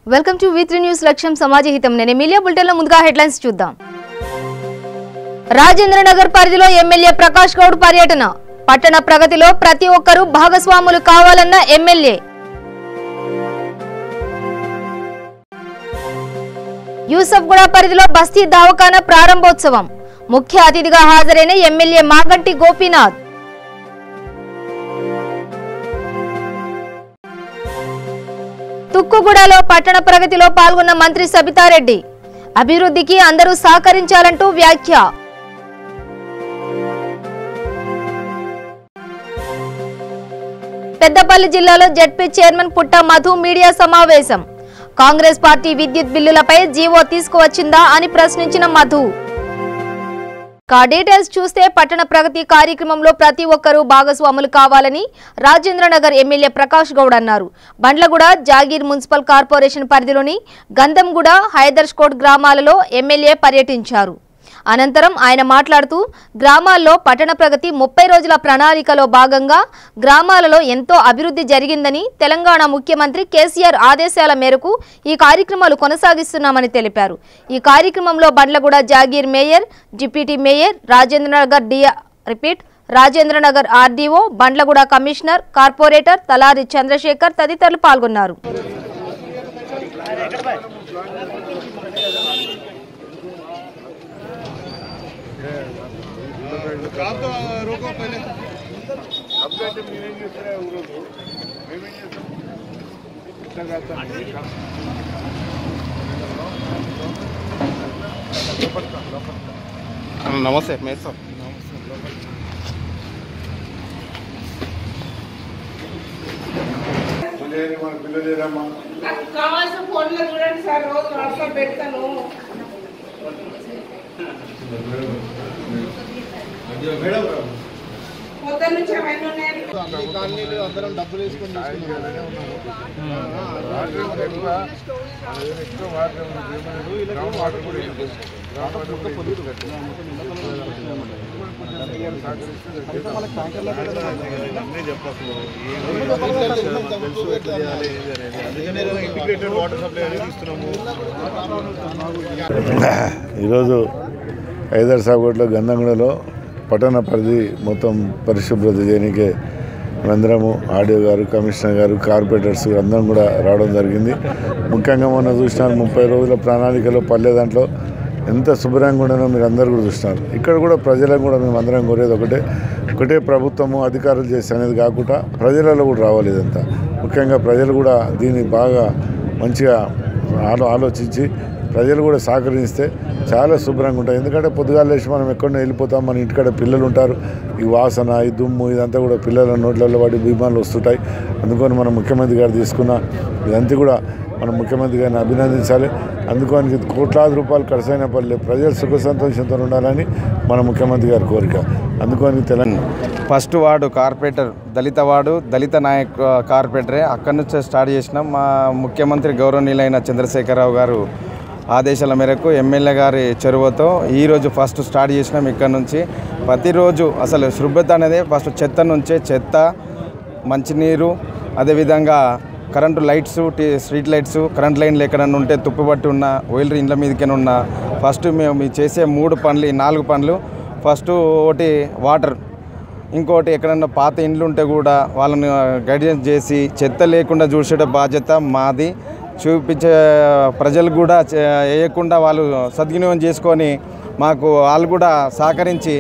Welcome to V3 news లక్ష్యం సమాజహితం. నేను media బులెటిన్లో ముందుగా హెడ్లైన్స్ చూద్దాం. రాజేంద్రనగర్ పరిధిలో ఎమ్మెల్యే ప్రకాష్ గౌడ్ పర్యటన. పట్టణ ప్రగతిలో ప్రతి ఒక్కరూ భాగస్వాములు కావాలన్న ఎమ్మెల్యే. యూసఫ్గూడ పరిధిలో బస్తీ దవాఖానా ప్రారంభోత్సవం. ముఖ్య అతిథిగా హాజరైన ఎమ్మెల్యే మాగంటి గోపీనాథ్. తుక్కుగూడలో పట్టణ ప్రగతిలో పాల్గొన్న మంత్రి సబితారెడ్డి. అభివృద్ధికి అందరూ సహకరించాలంటూ వ్యాఖ్య. పెద్దపల్లి జిల్లాలో జెడ్పీ చైర్మన్ పుట్ట మధు మీడియా సమావేశం. కాంగ్రెస్ పార్టీ విద్యుత్ బిల్లులపై జీవో తీసుకువచ్చిందా అని ప్రశ్నించిన మధు. డీటెయిల్స్ చూస్తే పట్టణ ప్రగతి కార్యక్రమంలో ప్రతి ఒక్కరూ భాగస్వాములు కావాలని రాజేంద్రనగర్ ఎమ్మెల్యే ప్రకాష్ గౌడ్ అన్నారు. బండ్లగూడ, జాగీర్ మున్సిపల్ కార్పొరేషన్ పరిధిలోని గంధంగూడ, హైదర్స్కోట్ గ్రామాలలో ఎమ్మెల్యే పర్యటించారు. అనంతరం ఆయన మాట్లాడుతూ గ్రామాల్లో పట్టణ ప్రగతి 30 రోజుల ప్రణాళికలో భాగంగా గ్రామాలలో ఎంతో అభివృద్ధి జరిగిందని, తెలంగాణ ముఖ్యమంత్రి కేసీఆర్ ఆదేశాల మేరకు ఈ కార్యక్రమాలు కొనసాగిస్తున్నామని తెలిపారు. ఈ కార్యక్రమంలో Bandlaguda Jagir mayor, deputy mayor, Rajendranagar RDO, Bandlaguda commissioner, corporator Talari Chandrashekar తదితరులు పాల్గొన్నారు. నమస్తే మేసం కావాల్సిన ఫోన్లో చూడండి సార్, రోజు వాట్సాప్ పెడతాను. పొద్దున్న నుంచి అవన్నీ ఉన్నాయి. అందరం డబ్బులు వేసుకొని ఈరోజు హైదర్సాగూడలో గంధంగూడలో పట్టణ పరిధి మొత్తం పరిశుభ్రత చేయడానికే అందరము ఆర్డీఓ గారు, కమిషనర్ గారు, కార్పొరేటర్స్ అందరం కూడా రావడం జరిగింది. ముఖ్యంగా మొన్న చూసినారు 30 రోజుల ప్రణాళికలో పల్లె దాంట్లో ఎంత శుభ్రంగా ఉండనో మీరు అందరూ కూడా చూస్తున్నారు. ఇక్కడ కూడా ప్రజలకు కూడా మేము అందరం కోరేది ఒకటే ప్రభుత్వము అధికారులు చేసి అనేది కాకుండా ప్రజలలో కూడా రావాలి. ఇదంతా ముఖ్యంగా ప్రజలు కూడా దీన్ని బాగా మంచిగా ఆలోచించి ప్రజలు కూడా సహకరిస్తే చాలా శుభ్రంగా ఉంటాయి. ఎందుకంటే పొద్దుగాల లేచి మనం ఎక్కడో వెళ్ళిపోతాం, మన ఇంటికాడ పిల్లలు ఉంటారు. ఈ వాసన, ఈ దుమ్ము ఇదంతా కూడా పిల్లల నోట్లలో వాడి బీమాలు వస్తుంటాయి. అందుకని మన ముఖ్యమంత్రి గారు తీసుకున్న ఇదంతా కూడా మనం ముఖ్యమంత్రి గారిని అభినందించాలి. అందుకని కోట్లాది రూపాయలు ఖర్చు అయిన పర్లే ప్రజలు సుఖ సంతోషంతో ఉండాలని మన ముఖ్యమంత్రి గారి కోరిక. అందుకని తెలంగాణ ఫస్ట్ వార్డు కార్పొరేటర్ దళిత వార్డు, దళిత నాయక్ కార్పొరేటరే అక్కడి నుంచే స్టార్ట్ చేసినాం. మా ముఖ్యమంత్రి గౌరవనీయులైన చంద్రశేఖరరావు గారు ఆదేశాల మేరకు ఎమ్మెల్యే గారి చొరవతో ఈరోజు ఫస్ట్ స్టార్ట్ చేసినాం. ఇక్కడ నుంచి ప్రతిరోజు అసలు శుభ్రత అనేది ఫస్ట్ చెత్త నుంచే చెత్త, మంచినీరు, అదేవిధంగా current lights, street lights, current లైన్లు ఎక్కడన్నా ఉంటే తుప్పుపట్టి ఉన్న ఓయిల్ ఇండ్ల మీదకైనా ఉన్న ఫస్ట్ మేము చేసే 4 పనులు ఫస్ట్ ఒకటి వాటర్, ఇంకోటి ఎక్కడన్నా పాత ఇండ్లు ఉంటే కూడా వాళ్ళని గైడెన్స్ చేసి చెత్త లేకుండా చూసే బాధ్యత మాది. చూపించే ప్రజలు కూడా వేయకుండా వాళ్ళు సద్వినియోగం చేసుకొని మాకు వాళ్ళు కూడా సహకరించి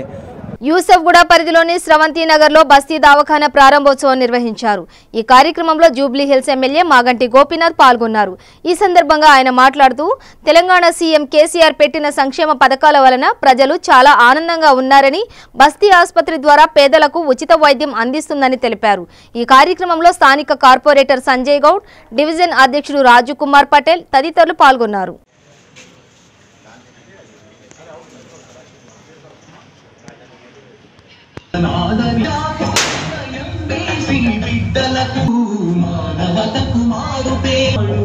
యూసఫ్గూడ పరిధిలోని స్రవంతి నగర్లో బస్తీ దవాఖానా ప్రారంభోత్సవం నిర్వహించారు. ఈ కార్యక్రమంలో Jubilee hills MLA Maganti Gopinath పాల్గొన్నారు. ఈ సందర్భంగా ఆయన మాట్లాడుతూ తెలంగాణ సీఎం కేసీఆర్ పెట్టిన సంక్షేమ పథకాల వలన ప్రజలు చాలా ఆనందంగా ఉన్నారని, బస్తీ ఆసుపత్రి ద్వారా పేదలకు ఉచిత వైద్యం అందిస్తుందని తెలిపారు. ఈ కార్యక్రమంలో స్థానిక కార్పొరేటర్ సంజయ్ గౌడ్, డివిజన్ అధ్యక్షుడు రాజు కుమార్ పటేల్ తదితరులు పాల్గొన్నారు. బిడ్డలకు మానవతకు మారు పేరు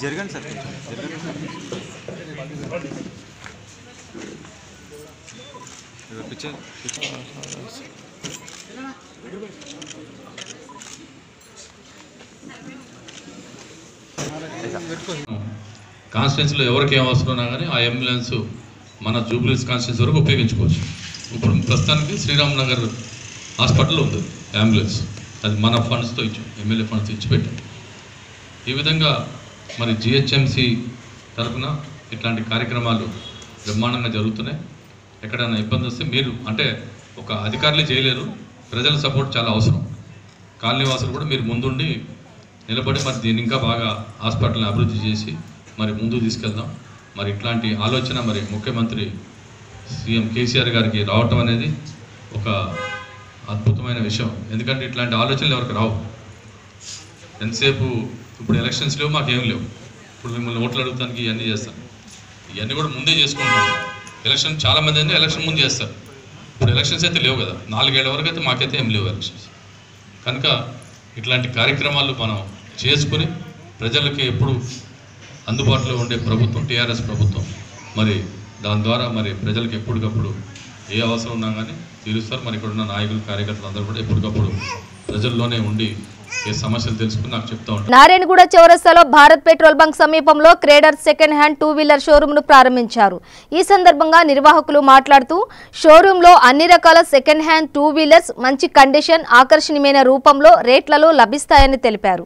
జరగండి సార్ పిక్చర్ కాన్స్టిట్యున్సీలో ఎవరికి ఏం అవసరం ఉన్నా కానీ ఆ అంబులెన్స్ మన జూబ్లీస్ కాన్స్టిట్యున్సీ వరకు ఉపయోగించుకోవచ్చు. ఇప్పుడు ప్రస్తుతానికి శ్రీరామ్ నగర్ హాస్పిటల్లో ఉంది అంబులెన్స్, అది మన ఫండ్స్తో ఇచ్చాం, ఎమ్మెల్యే ఫండ్స్ ఇచ్చి పెట్టాం. ఈ విధంగా మరి జిహెచ్ఎంసి తరఫున ఇట్లాంటి కార్యక్రమాలు బ్రహ్మాండంగా జరుగుతున్నాయి. ఎక్కడైనా ఇబ్బంది వస్తే మీరు అంటే ఒక అధికారులే చేయలేరు, ప్రజల సపోర్ట్ చాలా అవసరం. కాలనీవాసులు కూడా మీరు ముందుండి నిలబడి మరి దీన్ని ఇంకా బాగా హాస్పిటల్ని అభివృద్ధి చేసి మరి ముందుకు తీసుకెళ్దాం. మరి ఇట్లాంటి ఆలోచన మరి ముఖ్యమంత్రి సీఎం కేసీఆర్ గారికి రావటం అనేది ఒక అద్భుతమైన విషయం. ఎందుకంటే ఇట్లాంటి ఆలోచనలు ఎవరికి రావు. ఎంతసేపు ఇప్పుడు ఎలక్షన్స్ లేవు, మాకేం లేవు, ఇప్పుడు మిమ్మల్ని ఓట్లు అడుగుతానికి ఇవన్నీ చేస్తాను, ఇవన్నీ కూడా ముందే చేసుకుంటాం. ఎలక్షన్ చాలామంది అయితే ఎలక్షన్ ముందు చేస్తారు, ఇప్పుడు ఎలక్షన్స్ అయితే లేవు కదా, 4 ఏళ్ల వరకు అయితే మాకైతే ఏం లేవు ఎలక్షన్స్. కనుక ఇట్లాంటి కార్యక్రమాలు మనం చేసుకుని ప్రజలకి ఎప్పుడు అందుబాటులో ఉండే ప్రభుత్వం టీఆర్ఎస్ ప్రభుత్వం, మరి దాని ద్వారా మరి ప్రజలకు ఎప్పటికప్పుడు ఏ అవసరం ఉన్నా కానీ తీరుస్తారు. మరి ఇక్కడ ఉన్న నాయకులు కార్యకర్తలు అందరూ కూడా ఎప్పటికప్పుడు ప్రజల్లోనే ఉండి ఏ సమస్యలు తెలుసుకుని నాకు చెప్తా ఉంటాను. నారాయణగూడ చౌరస్తాలో భారత్ పెట్రోల్ బంక్ సమీపంలో క్రేడర్ సెకండ్ హ్యాండ్ 2-వీలర్ షోరూమ్ ను ప్రారంభించారు. ఈ సందర్భంగా నిర్వాహకులు మాట్లాడుతూ షోరూమ్ లో అన్ని రకాల సెకండ్ హ్యాండ్ 2-వీలర్స్ మంచి కండిషన్, ఆకర్షణీయమైన రూపంలో రేట్లలో లభిస్తాయని తెలిపారు.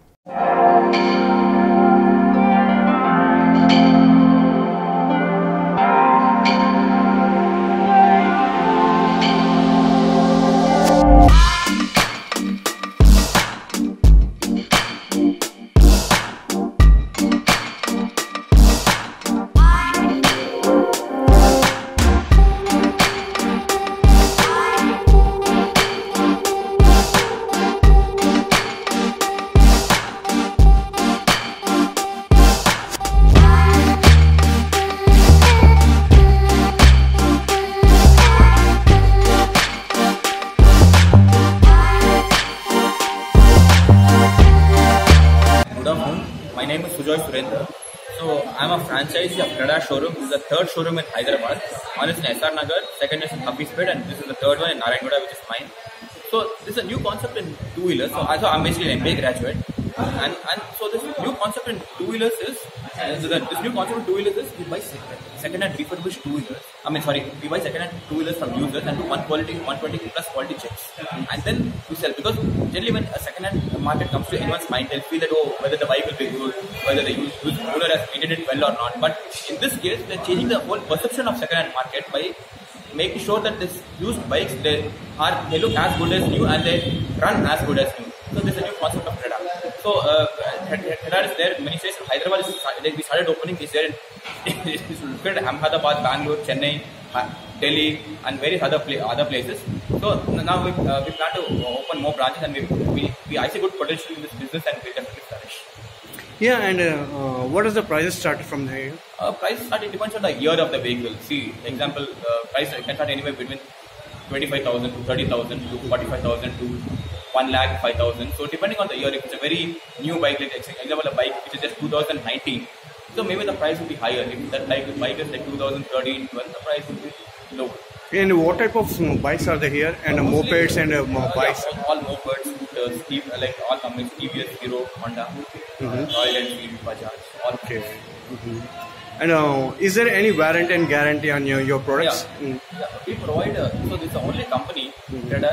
So I'm a franchisee of Creda showroom. This is the third showroom in Hyderabad. One is in SR Nagar, second is in Habibpet, and this is the third one in Narayanguda, which is mine. So this is a new concept in 2-wheelers. So I'm basically an MBA graduate, and so this new concept in 2-wheelers is we buy second-hand refurbished 2-wheelers. We buy second-hand 2-wheelers from users and do 120 plus quality checks, and then we sell. Because generally when a second-hand market comes to anyone's mind, they'll feel that whether the bike will be good, whether the owner has maintained it well or not. But in this case, they're changing the whole perception of second-hand market by making sure that these used bikes they look as good as new and they run as good as new. So this is a new concept of Creda. So Creda is there in many states. Hyderabad we started opening is there in Ahmedabad, Bangalore, Chennai, Delhi, and various other places. So now we plan to open more branches, and I see good potential in this business, and we definitely flourish. Yeah, and what is the prices start from there? Prices start, it depends on the year of the vehicle. See, example, price can start anywhere between 25,000 to 30,000 to 45,000 to 1,05,000. So depending on the year, if it's a very new bike, like example a bike which is just 2019, so maybe the price will be higher. If that bike is like 2013, 12, the price will be lower. And what type of bikes are there here? And mopeds and bikes? All mopeds, scooters, like all companies, TVS, Hero, Honda, Royal Enfield, Bajaj, all. Okay. And is there any warranty and guarantee on your products? We provide, so this is the only company that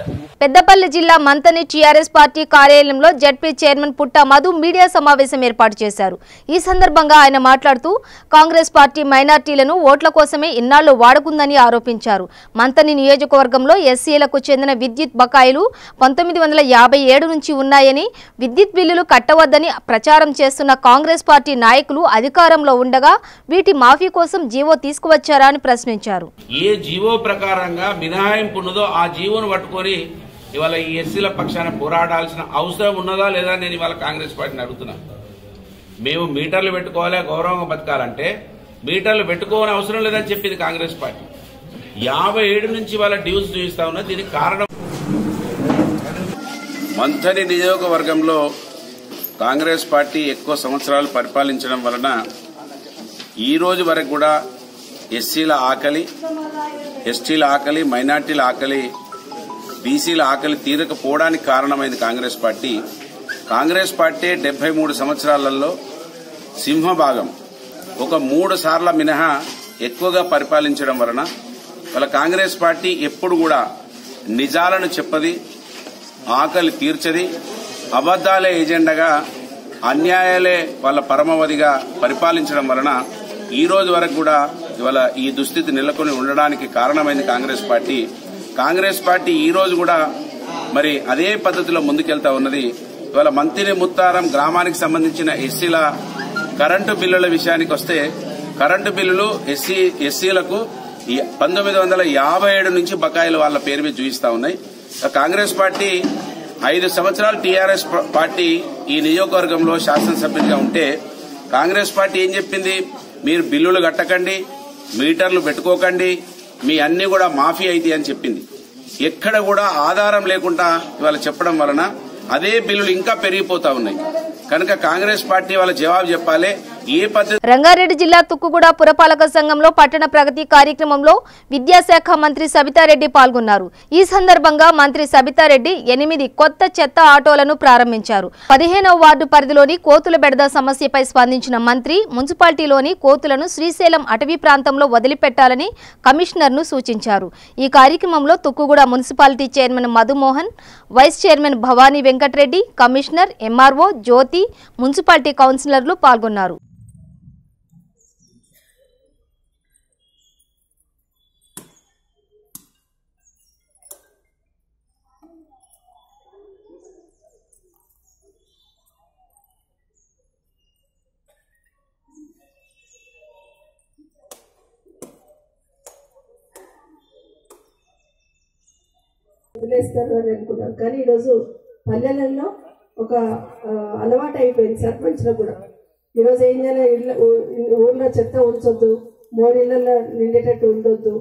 Peddapalli జిల్లా Manthani TRS party కార్యాలయంలో ZP chairman పుట్ట Madhu media సమావేశం ఏర్పాటు చేశారు. ఈ సందర్భంగా ఆయన మాట్లాడుతూ కాంగ్రెస్ పార్టీ మైనార్టీలను ఓట్ల కోసమే ఇన్నాళ్లు వాడుకుందని ఆరోపించారు. మంతని నియోజకవర్గంలో ఎస్సీలకు చెందిన విద్యుత్ బకాయిలు 1957 నుంచి ఉన్నాయని, విద్యుత్ బిల్లులు కట్టవద్దని ప్రచారం చేస్తున్న కాంగ్రెస్ పార్టీ నాయకులు అధికారంలో ఉండగా వీటి మాఫీ కోసం జీవో తీసుకువచ్చారా అని ప్రశ్నించారు. ఏ జీవో ప్రకారంగా మినహాయింపు ఉన్నదో ఆ జీవోను పట్టుకొని ఇవాళ ఈ ఎస్సీల పక్షాన పోరాడాల్సిన అవసరం ఉన్నదా లేదా నేను ఇవాళ కాంగ్రెస్ పార్టీని అడుగుతున్నా. మేము మీటర్లు పెట్టుకోవాలి, గౌరవంగా బతకాలంటే మీటర్లు పెట్టుకోని అవసరం లేదని చెప్పింది కాంగ్రెస్ పార్టీ. 57 నుంచి ఇవాళ డ్యూస్ చూపిస్తా ఉన్నా. దీనికి కారణం మంథని నియోజకవర్గంలో కాంగ్రెస్ పార్టీ ఎక్కువ సంవత్సరాలు పరిపాలించడం వలన ఈ రోజు వరకు కూడా ఎస్సీల ఆకలి, ఎస్టీల ఆకలి, మైనార్టీల ఆకలి, బీసీల ఆకలి తీరకపోవడానికి కారణమైంది కాంగ్రెస్ పార్టీ. కాంగ్రెస్ పార్టీ 73 సంవత్సరాలలో సింహభాగం ఒక 3 సార్ల మినహా ఎక్కువగా పరిపాలించడం వలన వాళ్ళ కాంగ్రెస్ పార్టీ ఎప్పుడు కూడా నిజాలను చెప్పది, ఆకలి తీర్చది, అబద్దాలే ఎజెండాగా, అన్యాయాలే వాళ్ళ పరమావధిగా పరిపాలించడం వలన ఈ రోజు వరకు కూడా ఇవాళ ఈ దుస్థితి నెలకొని ఉండడానికి కారణమైంది కాంగ్రెస్ పార్టీ. కాంగ్రెస్ పార్టీ ఈ రోజు కూడా మరి అదే పద్ధతిలో ముందుకెళ్తా ఉన్నది. ఇవాళ మంతిని ముత్తారం గ్రామానికి సంబంధించిన ఎస్సీల కరెంటు బిల్లుల విషయానికి వస్తే కరెంటు బిల్లులు ఎస్సీలకు 1957 నుంచి బకాయిలు వాళ్ళ పేరు మీద చూపిస్తా ఉన్నాయి. కాంగ్రెస్ పార్టీ 5 సంవత్సరాలు టీఆర్ఎస్ పార్టీ ఈ నియోజకవర్గంలో శాసనసభ్యుడిగా ఉంటే కాంగ్రెస్ పార్టీ ఏం చెప్పింది? మీరు బిల్లులు కట్టకండి, మీటర్లు పెట్టుకోకండి, మీ అన్ని కూడా మాఫీ అయితే అని చెప్పింది. ఎక్కడ కూడా ఆధారం లేకుండా ఇవాళ చెప్పడం వలన అదే బిల్లులు ఇంకా పెరిగిపోతా ఉన్నాయి. కనుక కాంగ్రెస్ పార్టీ వాళ్ళ జవాబు చెప్పాలి. ఏ పద్ధతి. రంగారెడ్డి జిల్లా తుక్కుగూడ పురపాలక సంఘంలో పట్టణ ప్రగతి కార్యక్రమంలో విద్యాశాఖ మంత్రి సబితారెడ్డి పాల్గొన్నారు. ఈ సందర్భంగా మంత్రి సబితారెడ్డి 8 కొత్త చెత్త ఆటోలను ప్రారంభించారు. 15వ వార్డు పరిధిలోని కోతుల బెడద సమస్యపై స్పందించిన మంత్రి మున్సిపాలిటీలోని కోతులను శ్రీశైలం అటవీ ప్రాంతంలో వదిలిపెట్టాలని కమిషనర్ను సూచించారు. ఈ కార్యక్రమంలో Tukkuguda municipality chairman Madhumohan, vice chairman Bhavani Venkatreddy, commissioner, MRO Jyothi, municipality కౌన్సిలర్లు పాల్గొన్నారు. వదిలేస్తారు అని అనుకున్నారు. కానీ ఈరోజు పల్లెలలో ఒక అలవాటు అయిపోయింది సర్పంచ్లో కూడా. ఈరోజు ఏం చేయాలి, ఊర్లో చెత్త ఉంచొద్దు, 3 ఇళ్లలో నిండేటట్టు ఉండొద్దు,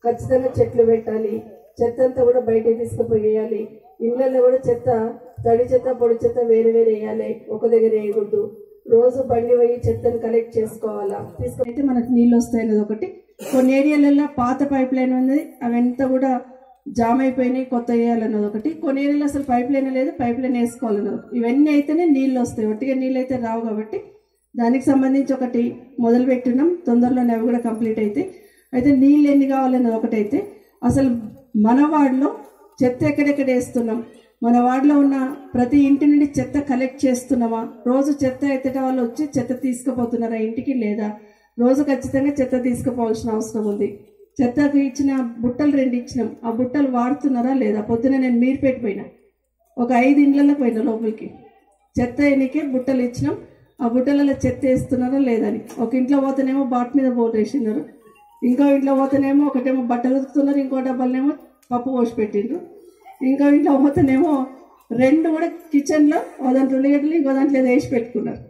ఖచ్చితంగా చెట్లు పెట్టాలి, చెత్త అంతా కూడా బయటకు తీసుకుపోయేయాలి, ఇళ్లలో కూడా చెత్త, తడి చెత్త పొడి చెత్త వేరే వేరే వేయాలి, ఒక దగ్గర వేయకూడదు, రోజు బండి పోయి చెత్తను కలెక్ట్ చేసుకోవాలా, తీసుకుపోతే మనకు నీళ్ళు వస్తాయి అనేది ఒకటి. కొన్ని ఏరియాలలో పాత పైప్ లైన్ ఉంది, అవంతా కూడా జామ్ అయిపోయినాయి, కొత్త వేయాలన్నది ఒకటి. కొన్ని ఏరియాలో అసలు పైప్ లైన్ లేదు, పైప్ లైన్ వేసుకోవాలన్నది. ఇవన్నీ అయితేనే నీళ్ళు వస్తాయి, ఒట్టిగా నీళ్ళు అయితే రావు. కాబట్టి దానికి సంబంధించి ఒకటి మొదలు పెట్టినాం, తొందరలోనే అవి కూడా కంప్లీట్ అవుతాయి. అయితే నీళ్ళు ఎన్ని కావాలన్నది ఒకటైతే, అసలు మన వార్డులో చెత్త ఎక్కడెక్కడ వేస్తున్నాం, మన వార్డులో ఉన్న ప్రతి ఇంటి నుండి చెత్త కలెక్ట్ చేస్తున్నామా, రోజు చెత్త ఎత్తట వాళ్ళు వచ్చి చెత్త తీసుకుపోతున్నారా ఇంటికి, లేదా రోజు ఖచ్చితంగా చెత్త తీసుకుపోవాల్సిన అవసరం ఉంది. చెత్తకు ఇచ్చిన బుట్టలు 2 ఇచ్చినాం, ఆ బుట్టలు వాడుతున్నారా లేదా. పొద్దున నేను మీరుపేట పోయినా, ఒక 5 ఇండ్లకు పోయినా లోపలికి, చెత్త ఎన్నికే బుట్టలు ఇచ్చినాం, ఆ బుట్టలలో చెత్త వేస్తున్నారా లేదని. ఒక ఇంట్లో పోతేనేమో బాట్ మీద బోర్డు వేసినారు, ఇంకో ఇంట్లో పోతేనేమో ఒకటేమో బట్టలు ఉతుకుతున్నారు, ఇంకో డబ్బాలనేమో పప్పు పోసి పెట్టిండ్రు, ఇంకో ఇంట్లో పోతేనేమో 2 కూడా కిచెన్లో ఓ దాంట్లో ఉల్లిగడ్డలు ఇంకో దాంట్లో వేసి పెట్టుకున్నారు.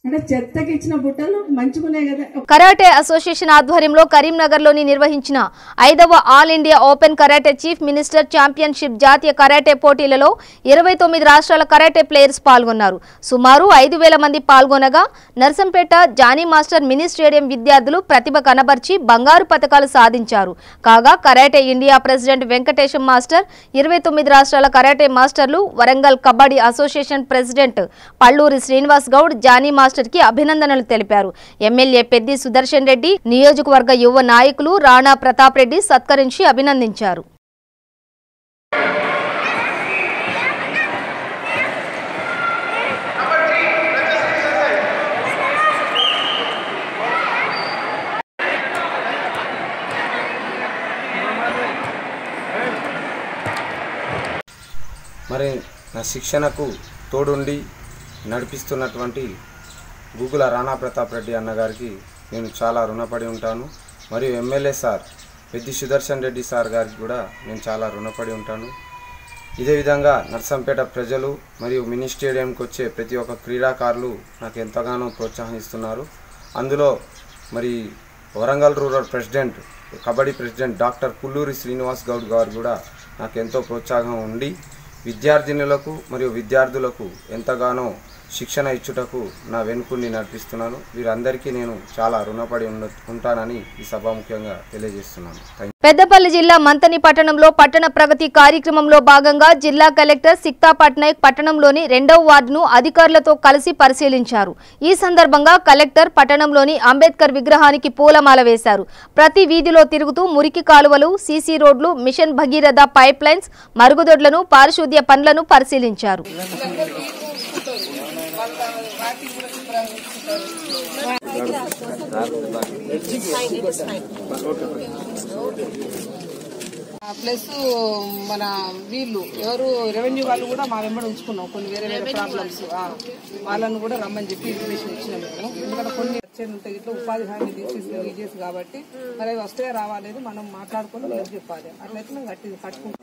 అంటే చెత్తకి ఇచ్చిన బుట్టలు మంచిగున్నాయి కదా. కరాటే అసోసియేషన్ ఆధ్వర్యంలో కరీంనగర్లోని నిర్వహించిన 5వ all India open karate chief minister championship జాతీయ కరాటే పోటీలలో 29 రాష్ట్రాల కరాటే ప్లేయర్స్ పాల్గొన్నారు. సుమారు 5,000 మంది పాల్గొనగా Narsampet Johnny master mini stadium విద్యార్థులు ప్రతిభ కనబర్చి బంగారు పతకాలు సాధించారు. కాగా karate India president Venkatesham master, 29 రాష్ట్రాల కరాటే మాస్టర్లు, Warangal kabaddi association president Palluri Srinivas Goud, Johnny master master కి అభినందనలు తెలిపారు. ఎమ్మెల్యే పెద్ది సుదర్శన్ రెడ్డి, నియోజకవర్గ యువ నాయకులు రాణా ప్రతాప్ రెడ్డి సత్కరించి అభినందించారు. మరి నా శిక్షణకు తోడుండి నడిపిస్తున్నటువంటి గూగుల రాణా ప్రతాప్ రెడ్డి అన్నగారికి నేను చాలా రుణపడి ఉంటాను. మరియు MLA sir Peddi Sudarshan Reddy sir గారికి కూడా నేను చాలా రుణపడి ఉంటాను. ఇదే విధంగా నర్సంపేట ప్రజలు మరియు మినీ స్టేడియంకి వచ్చే ప్రతి ఒక్క క్రీడాకారులు నాకు ఎంతగానో ప్రోత్సహిస్తున్నారు. అందులో మరి Warangal rural president, kabaddi president doctor Pulluri Srinivas Goud గారు కూడా నాకు ఎంతో ప్రోత్సాహం ఉండి విద్యార్థినులకు మరియు విద్యార్థులకు ఎంతగానో శిక్షణ ఇచ్చుటకు నా వెనుకుండి నడిపిస్తున్నాను. వీరందరికీ నేను చాలా రుణపడి ఉంటానని ఈ సభాముఖ్యంగా తెలియజేస్తున్నాను. పెద్దపల్లి జిల్లా మంతని పట్టణంలో పట్టణ ప్రగతి కార్యక్రమంలో భాగంగా జిల్లా కలెక్టర్ సిక్తా పట్నాయక్ పట్టణంలోని 2వ వార్డును అధికారులతో కలిసి పరిశీలించారు. ఈ సందర్భంగా కలెక్టర్ పట్టణంలోని అంబేద్కర్ విగ్రహానికి పూలమాల వేశారు. ప్రతి వీధిలో తిరుగుతూ మురికి కాలువలు, సీసీ రోడ్లు, మిషన్ భగీరథ పైప్ లైన్స్, మరుగుదొడ్లను, పారిశుద్ధ్య పనులను పరిశీలించారు. ప్లస్ మన వీళ్ళు ఎవరు రెవెన్యూ వాళ్ళు కూడా మా వెంబడి ఉంచుకున్నాం. కొన్ని వేరే వేరే ప్రాబ్లమ్స్ వాళ్ళని కూడా రమ్మని చెప్పి ఇన్ఫర్మేషన్ ఇచ్చినాం మేము. ఎందుకంటే కొన్ని వచ్చేది ఉంటాయి, ఇట్లా ఉపాధి హామీ తీసేసి కాబట్టి మరి అవి వస్తే రావాలేదు మనం మాట్లాడుకుని మీరు చెప్పాలి. అట్లయితే మేము గట్టి కట్టుకుంటాం.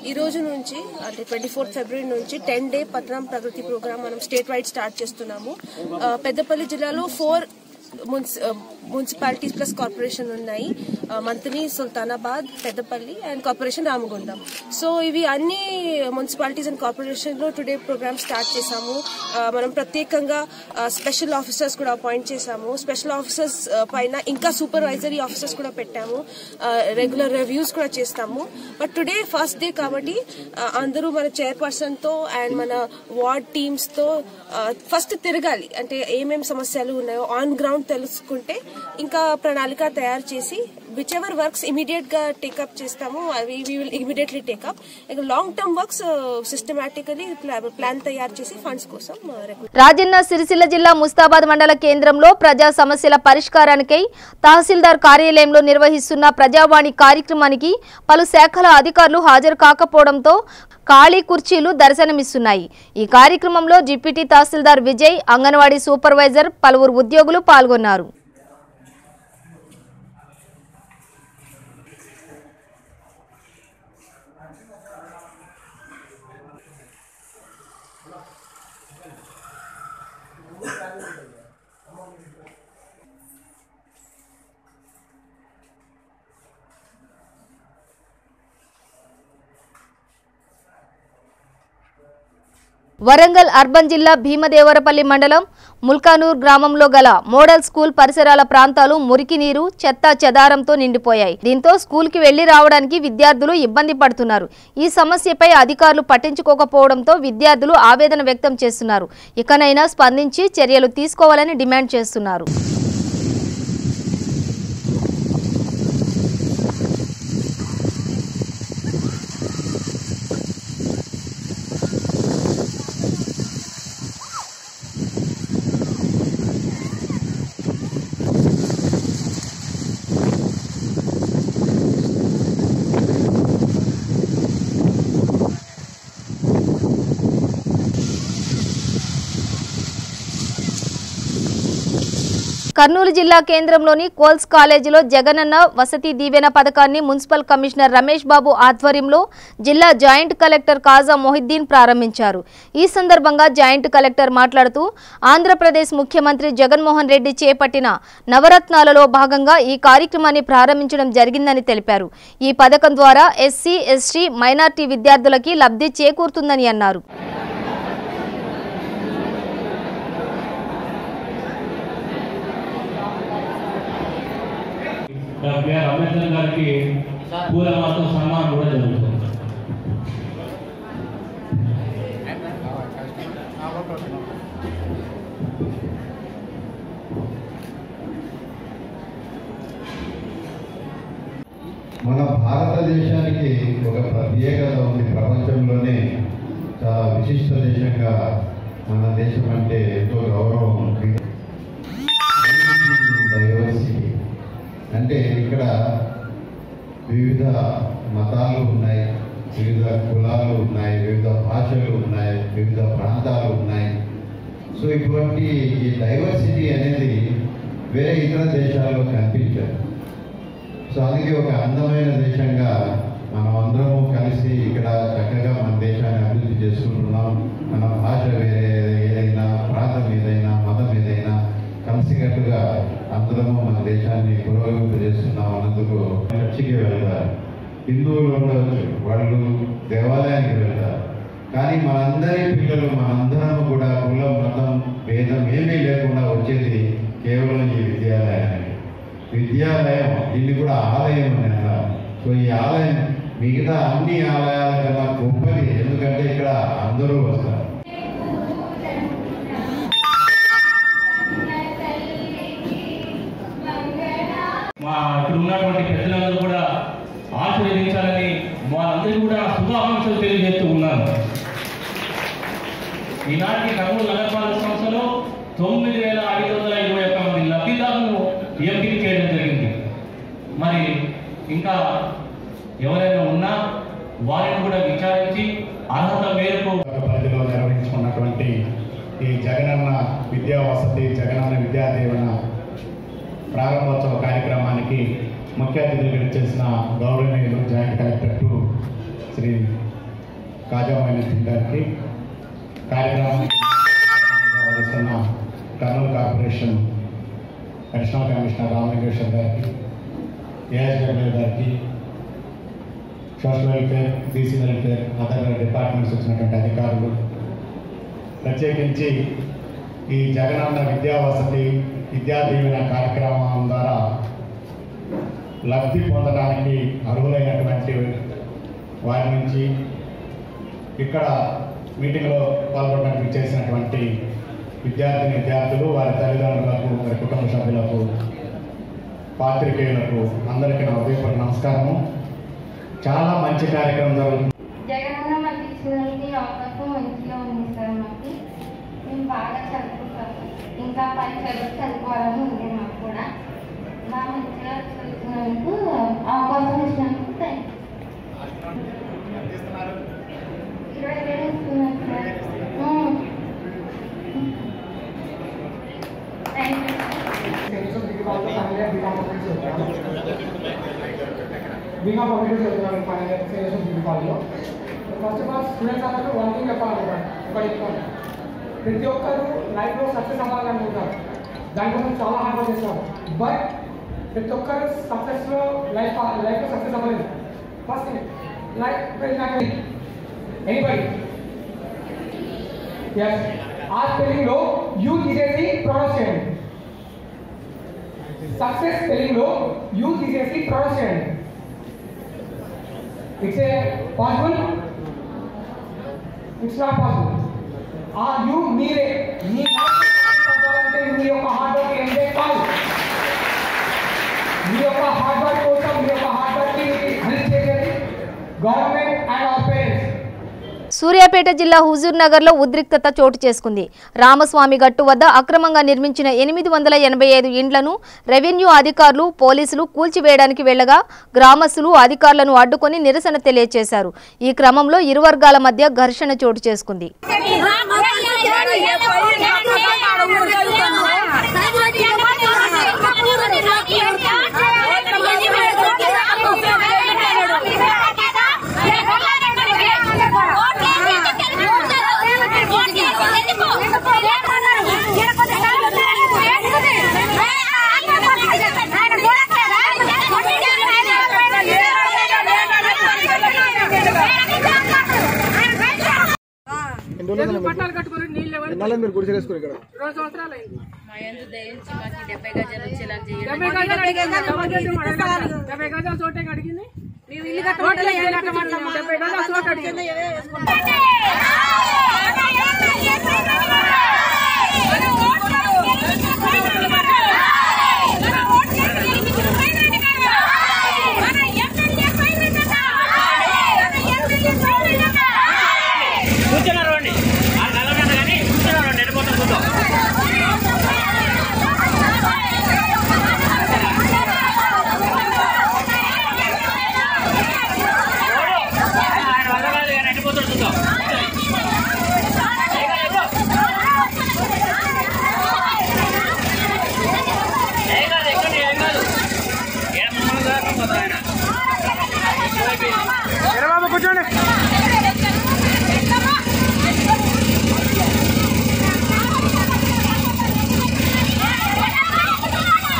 ఈ రోజు నుంచి అంటే 24 ఫిబ్రవరి నుంచి 10 డే పట్టణం ప్రగతి ప్రోగ్రామ్ మనం స్టేట్ వైడ్ స్టార్ట్ చేస్తున్నాము. పెద్దపల్లి జిల్లాలో 4 మున్సిపాలిటీస్ ప్లస్ కార్పొరేషన్ ఉన్నాయి. Manthani, Sultanabad, Peddapalli and corporation Ramagundam. So ఇవి అన్ని మున్సిపాలిటీస్ అండ్ కార్పొరేషన్ లో టుడే ప్రోగ్రామ్ స్టార్ట్ చేశాము. మనం ప్రత్యేకంగా స్పెషల్ ఆఫీసర్స్ కూడా అపాయింట్ చేశాము. స్పెషల్ ఆఫీసర్స్ పైన ఇంకా సూపర్వైజరీ ఆఫీసర్స్ కూడా పెట్టాము. రెగ్యులర్ రివ్యూస్ కూడా చేస్తాము. బట్ టుడే ఫస్ట్ డే కాబట్టి అందరూ మన చైర్పర్సన్ తో అండ్ మన వార్డ్ టీమ్స్ తో ఫస్ట్ తిరగాలి. అంటే ఏమేమి సమస్యలు ఉన్నాయో ఆన్ గ్రౌండ్ తెలుసుకుంటే ఇంకా ప్రణాళిక తయారు చేసి విచ్ ఎవర్ వర్క్స్ ఇమీడియట్ గా టేకప్ చేస్తాము అవి we will immediately take up. Long term works systematically plan తయారు చేసి ఫండ్స్ కోసం. రాజన్న సిరిసిల్ల జిల్లా ముస్తాబాద్ మండల కేంద్రంలో ప్రజా సమస్యల పరిష్కారానికై తహసీల్దార్ కార్యాలయంలో నిర్వహిస్తున్న ప్రజావాణి కార్యక్రమానికి పలు శాఖల అధికారులు హాజరు కాకపోవడంతో ఖాళీ కుర్చీలు దర్శనమిస్తున్నాయి. ఈ కార్యక్రమంలో డిప్యూటీ తహసీల్దార్ విజయ్, అంగన్వాడీ సూపర్వైజర్, పలువురు ఉద్యోగులు పాల్గొన్నారు. వరంగల్ అర్బన్ జిల్లా భీమదేవరపల్లి మండలం ముల్కానూర్ గ్రామంలో గల మోడల్ స్కూల్ పరిసరాల ప్రాంతాలు మురికి నీరు, చెత్త చెదారంతో నిండిపోయాయి. దీంతో స్కూల్ కి వెళ్లి రావడానికి విద్యార్థులు ఇబ్బంది పడుతున్నారు. ఈ సమస్యపై అధికారులు పట్టించుకోకపోవడంతో విద్యార్థులు ఆవేదన వ్యక్తం చేస్తున్నారు. ఇకనైనా స్పందించి చర్యలు తీసుకోవాలని డిమాండ్ చేస్తున్నారు. కర్నూలు జిల్లా కేంద్రంలోని కోల్స్ కాలేజీలో జగనన్న వసతి దీవెన పథకాన్ని మున్సిపల్ కమిషనర్ రమేష్ బాబు ఆధ్వర్యంలో జిల్లా జాయింట్ కలెక్టర్ కాజా మొహిద్దీన్ ప్రారంభించారు. ఈ సందర్భంగా జాయింట్ కలెక్టర్ మాట్లాడుతూ ఆంధ్రప్రదేశ్ ముఖ్యమంత్రి జగన్మోహన్ రెడ్డి చేపట్టిన నవరత్నాలలో భాగంగా ఈ కార్యక్రమాన్ని ప్రారంభించడం జరిగిందని తెలిపారు. ఈ పథకం ద్వారా ఎస్సీ, ఎస్టీ, మైనార్టీ విద్యార్థులకి లబ్ధి చేకూరుతుందని అన్నారు. బిఆర్ అంబేద్కర్ గారికి పూలమాలతో సన్మానం కూడా జరుగుతుంది. మన భారతదేశానికి ఒక ప్రత్యేకత ఉంది. ప్రపంచంలోనే చాలా విశిష్ట దేశంగా మన దేశం అంటే ఎంతో గౌరవం ఉంది. డైవర్సిటీ అంటే ఇక్కడ వివిధ మతాలు ఉన్నాయి, వివిధ కులాలు ఉన్నాయి, వివిధ భాషలు ఉన్నాయి, వివిధ ప్రాంతాలు ఉన్నాయి. సో ఇటువంటి ఈ డైవర్సిటీ అనేది వేరే ఇతర దేశాల్లో కనిపించదు. సో అందుకే ఒక అందమైన దేశంగా మనం అందరము కలిసి ఇక్కడ చక్కగా మన దేశాన్ని అభివృద్ధి చేసుకుంటున్నాం. మన భాష వేరే ఏదైనా, ప్రాంతం ఏదైనా, మతం ఏదైనా కలిసికట్టుగా అందరము మన దేశాన్ని పురోగమింపజేస్తున్నాం అన్నందుకు చర్చికి వెళ్తారు. హిందువులు ఉండవచ్చు, వాళ్ళు దేవాలయానికి వెళ్తారు. కానీ మనందరి పిల్లలు, మనందరం కూడా కులం, మతం, భేదం ఏమీ లేకుండా వచ్చేది కేవలం ఈ విద్యాలయానికి. విద్యాలయం దీన్ని కూడా ఆలయం అని అన్నారు. సో ఈ ఆలయం మిగతా అన్ని ఆలయాల కన్నా గొప్పది, ఎందుకంటే ఇక్కడ అందరూ వస్తారు. మా ఇక్కడ ఉన్నటువంటి పెద్దలందరూ కూడా ఆశీర్వదించాలని వాళ్ళందరికీ కూడా శుభాకాంక్షలు తెలియజేస్తూ ఉన్నాను. ఈనాటి కర్నూలు నగరపాలక సంస్థలో 9,521 మంది లబ్ధిదారులను ఎంపిక చేయడం జరిగింది. మరి ఇంకా ఎవరైనా ఉన్నా వారిని కూడా విచారించి అర్హత మేరకు పరిధిలో నిర్వహించుకున్నటువంటి ఈ జగనన్న విద్యా వసతి, జగనన్న విద్యా దీవెన ప్రారంభోత్సవ కార్యక్రమానికి ముఖ్య అతిథులుగా చేసిన గౌరవనీయులు జాయింట్ కలెక్టర్ టు శ్రీ కాజామైనటువంటి గారికి, కార్యక్రమానికి వహిస్తున్న Kurnool corporation additional commissioner Ramalingeswar గారికి, ఏఎస్డబ్ల్యూ గారికి, social welfare, BC welfare, other departments వచ్చినటువంటి అధికారులు, ప్రత్యేకించి ఈ జగనన్న విద్యా వసతి, విద్యా దీవెన కార్యక్రమం ద్వారా లబ్ధి పొందడానికి అర్హులైనటువంటి వారి నుంచి ఇక్కడ మీటింగ్లో పాల్గొనడానికి చేసినటువంటి విద్యార్థులు, వారి తల్లిదండ్రులకు, వారి కుటుంబ సభ్యులకు, పాత్రికేయులకు అందరికీ నా హృదయపూర్వక నమస్కారము. చాలా మంచి కార్యక్రమం జరుగుతుంది. జగనన్న మాకు ఇచ్చినందుకు అవకాశం మంచిగా ఉంది సార్. మాకు మేము బాగా చదువుకుంటాము, ఇంకా పని చదువుకోవాలని ఉంది మాకు కూడా. బాగా మంచిగా చదువుతున్నందుకు అవకాశం ఇచ్చినందుకు థ్యాంక్ యూ. 20,000 ఇస్తున్నాను సార్. Thank you. बीमा पब्लिक కాలేజ్లో ఫస్ట్ ఆఫ్ ఆల్ స్టూడెంట్స్ అందరూ వన్ థింగ్ చెప్పాలనుకుంటారు. ప్రతి ఒక్కరు లైఫ్లో సక్సెస్ అవ్వాలనుకుంటారు, దానికోసం చాలా హార్డ్ వర్క్ చేస్తారు. బట్ ప్రతి ఒక్కరు సక్సెస్లో లైఫ్లో సక్సెస్ అవ్వలేదు. ఫస్ట్ లైఫ్ ఎనీబడి ఎస్ ఆ స్పెల్లింగ్లో యూ తీసేసి ప్రొనౌన్స్ చేయండి. సక్సెస్ స్పెల్లింగ్లో యూ తీసేసి ప్రొనౌన్స్ చేయండి. It's a possible? It's not possible. You need it. మీ యొక్క హార్డ్ వర్క్ ఏం చేయాలి? మీ యొక్క హార్డ్ వర్క్ కోసం, మీ యొక్క హార్డ్ వర్క్ కి హెల్ప్ చేసేది government and or parents. Suryapet జిల్లా హుజూర్ నగర్లో ఉద్రిక్తత చోటు చేసుకుంది. రామస్వామి గట్టు వద్ద అక్రమంగా నిర్మించిన 885 ఇండ్లను రెవెన్యూ అధికారులు, పోలీసులు కూల్చివేయడానికి వెళ్లగా గ్రామస్తులు అధికారులను అడ్డుకొని నిరసన తెలియజేశారు. ఈ క్రమంలో ఇరు వర్గాల మధ్య ఘర్షణ చోటు చేసుకుంది. పట్టాలు కట్టుకుని నీళ్ళు 2 సంవత్సరాలు అయింది.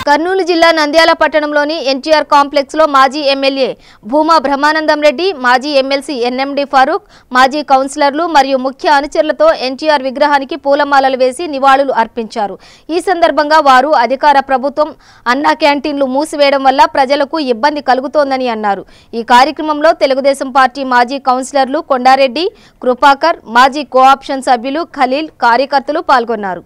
కర్నూలు జిల్లా నంద్యాల పట్టణంలోని ఎన్టీఆర్ కాంప్లెక్స్ లో మాజీ ఎమ్మెల్యే భూమా బ్రహ్మానందం రెడ్డి, మాజీ ఎమ్మెల్సీ ఎన్ఎండి ఫారూక్, మాజీ కౌన్సిలర్లు మరియు ముఖ్య అనుచరులతో ఎన్టీఆర్ విగ్రహానికి పూలమాలలు వేసి నివాళులు అర్పించారు. ఈ సందర్భంగా వారు అధికార ప్రభుత్వం అన్నా క్యాంటీన్లు మూసివేయడం వల్ల ప్రజలకు ఇబ్బంది కలుగుతోందని అన్నారు. ఈ కార్యక్రమంలో తెలుగుదేశం పార్టీ మాజీ కౌన్సిలర్లు కొండారెడ్డి, కృపాకర్, మాజీ కోఆప్షన్ సభ్యులు ఖలీల్, కార్యకర్తలు పాల్గొన్నారు.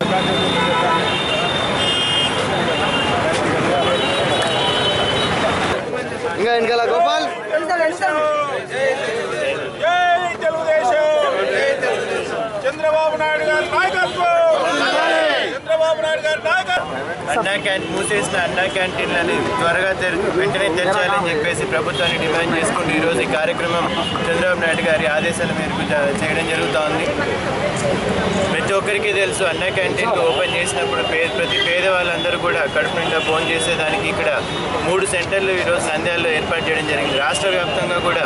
గోపాల్ చంద్రబాబు నాయుడు గారి నాయకత్వం, చంద్రబాబు నాయుడు గారి నాయకత్వం. అన్నా క్యాంటీన్ మూసేసిన అన్నా క్యాంటీన్లని త్వరగా వెంటనే తెరచాలని చెప్పేసి ప్రభుత్వాన్ని డిమాండ్ చేసుకుంటూ ఈరోజు ఈ కార్యక్రమం చంద్రబాబు నాయుడు గారి ఆదేశాల మేరకు చేయడం జరుగుతోంది. ప్రతి ఒక్కరికి తెలుసు అన్నా క్యాంటీన్లు ఓపెన్ చేసినప్పుడు ప్రతి పేదవాళ్ళందరూ కూడా కడుపు నిండా భోజనం చేసేదానికి ఇక్కడ 3 సెంటర్లు ఈరోజు నంద్యాలలో ఏర్పాటు చేయడం జరిగింది. రాష్ట్ర వ్యాప్తంగా కూడా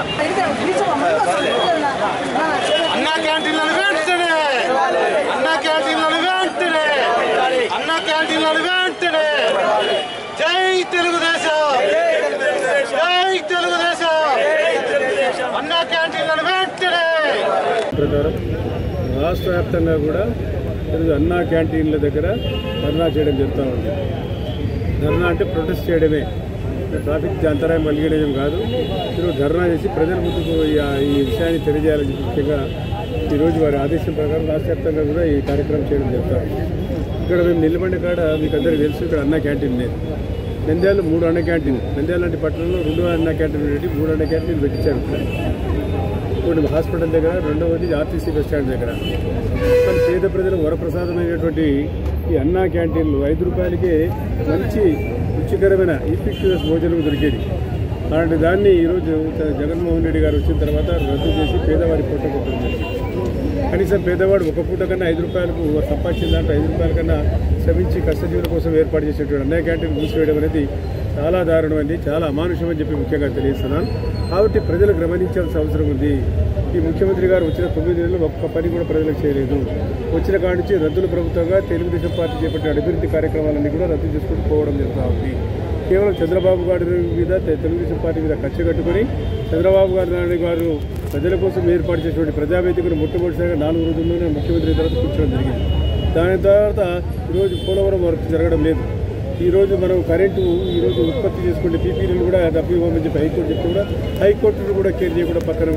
అన్నా క్యాంటీన్లను వెంటనే, అన్నా క్యాంటీన్లను వెంటనే, అన్నా క్యాంటీన్లను వెంటనే. జై తెలుగుదేశం, జై తెలుగుదేశం. అన్నా క్యాంటీన్లను వెంటనే. ప్రకారం రాష్ట్ర వ్యాప్తంగా కూడా ఈరోజు అన్నా క్యాంటీన్ల దగ్గర ధర్నా చేయడం జరుగుతూ ఉంది. ధర్నా అంటే ప్రొటెస్ట్ చేయడమే, ట్రాఫిక్ అంతరాయం కలిగడం కాదు. ఈరోజు ధర్నా చేసి ప్రజల ముందుకు ఈ విషయాన్ని తెలియజేయాలని ముఖ్యంగా ఈరోజు వారి ఆదేశం ప్రకారం రాష్ట్ర వ్యాప్తంగా కూడా ఈ కార్యక్రమం చేయడం జరుగుతాం. ఇక్కడ మేము నిలబడి కాడ మీకు అందరికీ తెలుసు, ఇక్కడ అన్నా క్యాంటీన్ లేదు. నంద్యాలలో 3 అన్న క్యాంటీన్, నంద్యాల లాంటి పట్టణంలో 2 అన్న క్యాంటీన్ పెట్టి 3 అన్న క్యాంటీన్లు పెట్టించారు. ఒకటి హాస్పిటల్ దగ్గర, రెండవది ఆర్టీసీ బస్ స్టాండ్ దగ్గర. కానీ పేద ప్రజలు వరప్రసాదమైనటువంటి ఈ అన్నా క్యాంటీన్లు 5 రూపాయలకే మంచి రుచికరమైన ఈఫిక్టివ్స్ భోజనం దొరికేది. అలాంటి దాన్ని ఈరోజు జగన్మోహన్ రెడ్డి గారు వచ్చిన తర్వాత రద్దు చేసి పేదవారి పొట్ట కొట్టింది. కనీసం పేదవాడు ఒక పూట కన్నా 5 రూపాయలకు సంపాదించిన దాంట్లో 5 రూపాయల కన్నా శ్రమించి కష్టజీవుల కోసం ఏర్పాటు చేసేటువంటి అన్నా క్యాంటీన్ మూసివేయడం అనేది చాలా దారుణమైంది, చాలా అమానుషం అని చెప్పి ముఖ్యంగా తెలియజేస్తున్నాను. కాబట్టి ప్రజలు గమనించాల్సిన అవసరం ఉంది. ఈ ముఖ్యమంత్రి గారు వచ్చిన 9 నెలలు ఒక్క పని కూడా ప్రజలకు చేయలేదు. వచ్చిన కాడి నుంచి రద్దుల ప్రభుత్వంగా తెలుగుదేశం పార్టీ చేపట్టిన అభివృద్ధి కార్యక్రమాలన్నీ కూడా రద్దు చేసుకుంటూ పోవడం జరుగుతూ ఉంది. కేవలం చంద్రబాబు గారి మీద, తెలుగుదేశం పార్టీ మీద కక్ష కట్టుకొని చంద్రబాబు నాయుడు గారు ప్రజల కోసం ఏర్పాటు చేసినటువంటి ప్రజావేదికను మొట్టమొదటిసారిగా 4 రోజుల్లోనే ముఖ్యమంత్రి తర్వాత కూర్చోవడం జరిగింది. దాని తర్వాత ఈరోజు పోలవరం వర్క్ జరగడం లేదు. ఈరోజు మనం కరెంటు ఈరోజు ఉత్పత్తి చేసుకుంటే పీపీలను కూడా డబ్బు ఇవ్వమని చెప్పి హైకోర్టు చెప్తే కూడా హైకోర్టును కూడా కేర్ చేయకుండా పక్కన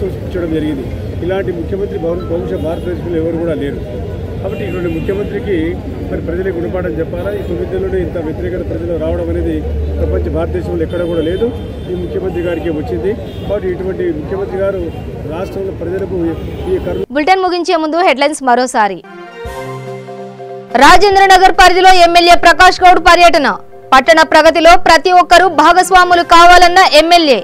చూపించడం జరిగింది. ఇలాంటి ముఖ్యమంత్రి బహుశా భారతదేశంలో ఎవరు కూడా లేరు. కాబట్టి ఇటువంటి ముఖ్యమంత్రికి మరి ప్రజలకు గుణపాఠం చెప్పాలా? ఈ 9 నెలలోనే ఇంత వ్యతిరేకత ప్రజలు రావడం అనేది ప్రపంచ భారతదేశంలో ఎక్కడ కూడా లేదు. ఈ ముఖ్యమంత్రి గారికి వచ్చింది. కాబట్టి ఇటువంటి ముఖ్యమంత్రి గారు రాష్ట్రంలో ప్రజలకు ఈ బులెటిన్ ముగించే ముందు హెడ్లైన్స్ మరోసారి. రాజేంద్రనగర్ పరిధిలో ఎమ్మెల్యే ప్రకాష్ గౌడ్ పర్యటన. పట్టణ ప్రగతిలో ప్రతి ఒక్కరూ భాగస్వాములు కావాలన్న ఎమ్మెల్యే.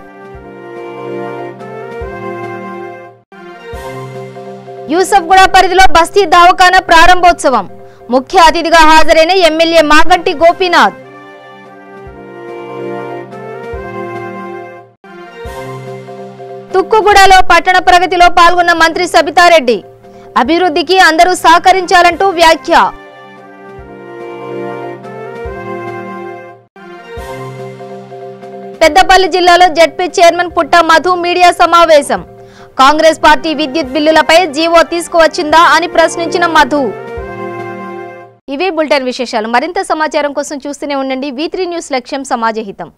యూసఫ్గూడ పరిధిలో బస్తీ దవాఖానా ప్రారంభోత్సవం. ముఖ్య అతిథిగా హాజరైన ఎమ్మెల్యే మాగంటి గోపీనాథ్. తుక్కుగూడలో పట్టణ ప్రగతిలో పాల్గొన్న మంత్రి సబితారెడ్డి. అభివృద్ధికి అందరూ సహకరించాలంటూ వ్యాఖ్య. పెద్దపల్లి జిల్లాలో జెడ్పీ చైర్మన్ పుట్ట మధు మీడియా సమావేశం. కాంగ్రెస్ పార్టీ విద్యుత్ బిల్లులపై జీవో తీసుకువచ్చిందా అని ప్రశ్నించిన మధు. ఇవే బులెటిన్ విశేషాలు. మరింత సమాచారం కోసం చూస్తూనే ఉండండి V3 న్యూస్. లక్ష్యం సమాజహితం.